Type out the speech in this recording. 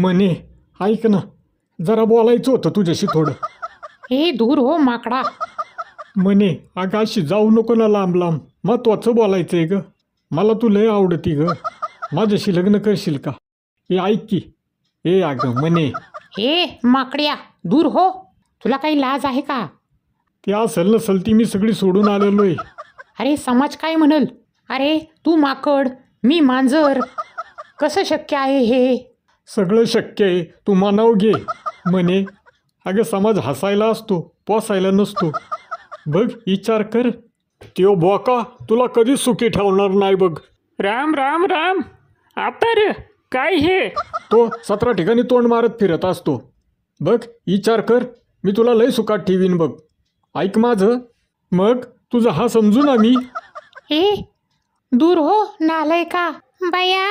म्हणे ऐक ना, जरा बोलायचं होतं तुझ्याशी थोडं. हे दूर हो माकडा. म्हणे अगं अशी जाऊ नको ना लांब लांब, महत्वाचं बोलायचंय ग. मला तू लय आवडती ग, माझ्याशी लग्न करशील का? हे ऐक की. ए अगं म्हणे. हे माकड्या, दूर हो. तुला काही लाज आहे का? ती असेल नसेल ती मी सगळी सोडून आलेलोय. अरे समाज काय म्हणल? अरे तू माकड, मी मांजर, कसं शक्य आहे हे? सगळं शक्य आहे, तू मानाव घे. म्हणे अगं समाज हसायला असतो, पोसायला नसतो. बघ विचार कर, त्यो बोका तुला कधीच सुखी ठेवणार नाही बघ. राम राम राम. आता रे काय हे? तो 17 ठिकाणी तोंड मारत फिरत असतो. बघ विचार कर, मी तुला लय सुखात ठेवीन बघ. ऐक माझं, मग तुझं हा समजू ना मी. ए दूर हो नालायका. बया